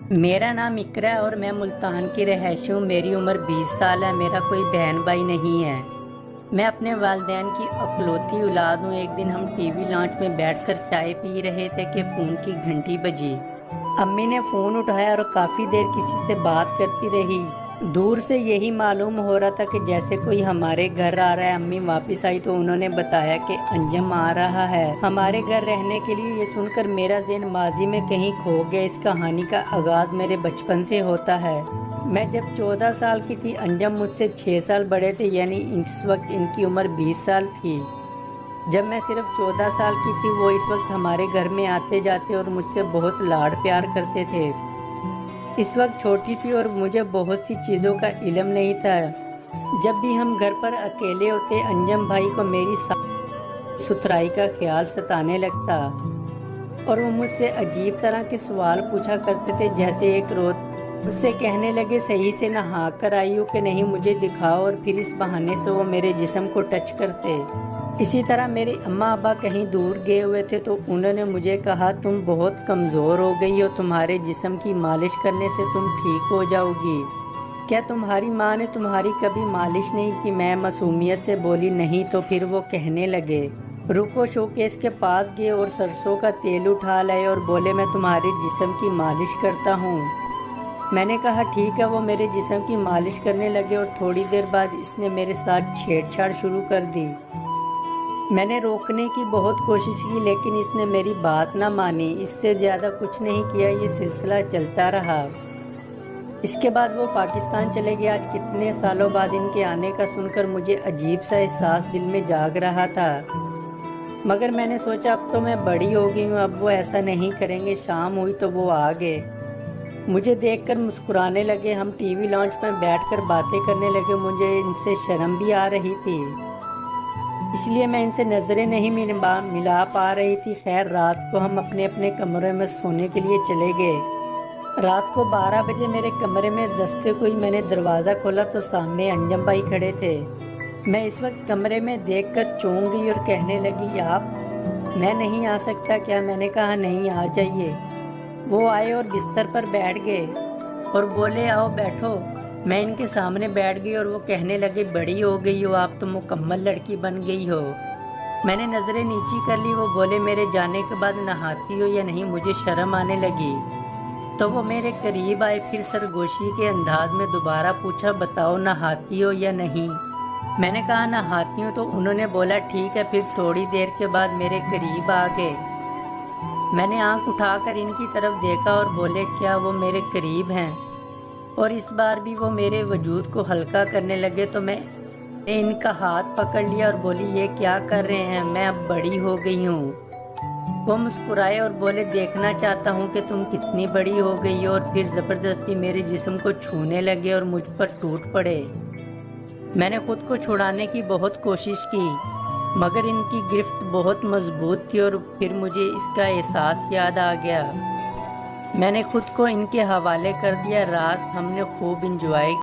मेरा नाम इकरा है और मैं मुल्तान की रहायशी हूँ। मेरी उम्र 20 साल है। मेरा कोई बहन भाई नहीं है। मैं अपने वालिदैन की इकलौती औलाद हूँ। एक दिन हम टीवी लॉन्च में बैठकर चाय पी रहे थे कि फ़ोन की घंटी बजी। अम्मी ने फ़ोन उठाया और काफ़ी देर किसी से बात करती रही। दूर से यही मालूम हो रहा था कि जैसे कोई हमारे घर आ रहा है। अम्मी वापस आई तो उन्होंने बताया कि अंजम आ रहा है हमारे घर रहने के लिए। ये सुनकर मेरा ज़हन माजी में कहीं खो गया। इस कहानी का आगाज़ मेरे बचपन से होता है। मैं जब 14 साल की थी, अंजम मुझसे 6 साल बड़े थे, यानी इस वक्त इनकी उम्र 20 साल थी। जब मैं सिर्फ 14 साल की थी, वो इस वक्त हमारे घर में आते जाते और मुझसे बहुत लाड प्यार करते थे। इस वक्त छोटी थी और मुझे बहुत सी चीज़ों का इल्म नहीं था। जब भी हम घर पर अकेले होते, अंजम भाई को मेरी साफ सुथराई का ख्याल सताने लगता और वो मुझसे अजीब तरह के सवाल पूछा करते थे। जैसे एक रोज मुझसे कहने लगे, सही से नहा कर आई हो कि नहीं, मुझे दिखाओ। और फिर इस बहाने से वो मेरे जिस्म को टच करते। इसी तरह मेरे अम्मा अब्बा कहीं दूर गए हुए थे तो उन्होंने मुझे कहा, तुम बहुत कमज़ोर हो गई हो, तुम्हारे जिस्म की मालिश करने से तुम ठीक हो जाओगी। क्या तुम्हारी माँ ने तुम्हारी कभी मालिश नहीं की? मैं मासूमियत से बोली, नहीं। तो फिर वो कहने लगे, रुको, शोकेस के पास गए और सरसों का तेल उठा लाए और बोले, मैं तुम्हारे जिस्म की मालिश करता हूँ। मैंने कहा ठीक है। वो मेरे जिस्म की मालिश करने लगे और थोड़ी देर बाद इसने मेरे साथ छेड़छाड़ शुरू कर दी। मैंने रोकने की बहुत कोशिश की लेकिन इसने मेरी बात ना मानी। इससे ज़्यादा कुछ नहीं किया, ये सिलसिला चलता रहा। इसके बाद वो पाकिस्तान चले गए। आज कितने सालों बाद इनके आने का सुनकर मुझे अजीब सा एहसास दिल में जाग रहा था, मगर मैंने सोचा अब तो मैं बड़ी हो गई हूँ, अब वो ऐसा नहीं करेंगे। शाम हुई तो वो आ गए। मुझे देखकर मुस्कुराने लगे। हम टीवी लॉन्च में बैठकर बातें करने लगे। मुझे इनसे शर्म भी आ रही थी, इसलिए मैं इनसे नज़रें नहीं मिला पा रही थी। खैर, रात को हम अपने अपने कमरे में सोने के लिए चले गए। रात को 12 बजे मेरे कमरे में दस्तक हुई। मैंने दरवाज़ा खोला तो सामने अंजम भाई खड़े थे। मैं इस वक्त कमरे में देखकर चौंक गई और कहने लगी, आप? मैं नहीं आ सकता क्या? मैंने कहा, नहीं, आ जाइए। वो आए और बिस्तर पर बैठ गए और बोले, आओ बैठो। मैं इनके सामने बैठ गई और वो कहने लगे, बड़ी हो गई हो आप तो, मुकम्मल लड़की बन गई हो। मैंने नज़रें नीची कर ली। वो बोले, मेरे जाने के बाद नहाती हो या नहीं? मुझे शर्म आने लगी। तो वो मेरे करीब आए, फिर सरगोशी के अंदाज में दोबारा पूछा, बताओ नहाती हो या नहीं? मैंने कहा, नहाती हूँ। तो उन्होंने बोला, ठीक है। फिर थोड़ी देर के बाद मेरे करीब आ गए। मैंने आंख उठाकर इनकी तरफ देखा और बोले, क्या वो मेरे करीब हैं? और इस बार भी वो मेरे वजूद को हल्का करने लगे। तो मैंने इनका हाथ पकड़ लिया और बोली, ये क्या कर रहे हैं? मैं अब बड़ी हो गई हूँ। वो मुस्कुराए और बोले, देखना चाहता हूँ कि तुम कितनी बड़ी हो गई हो। और फिर ज़बरदस्ती मेरे जिस्म को छूने लगे और मुझ पर टूट पड़े। मैंने खुद को छुड़ाने की बहुत कोशिश की, मगर इनकी गिरफ्त बहुत मजबूत थी। और फिर मुझे इसका एहसास याद आ गया। मैंने खुद को इनके हवाले कर दिया। रात हमने खूब इंजॉय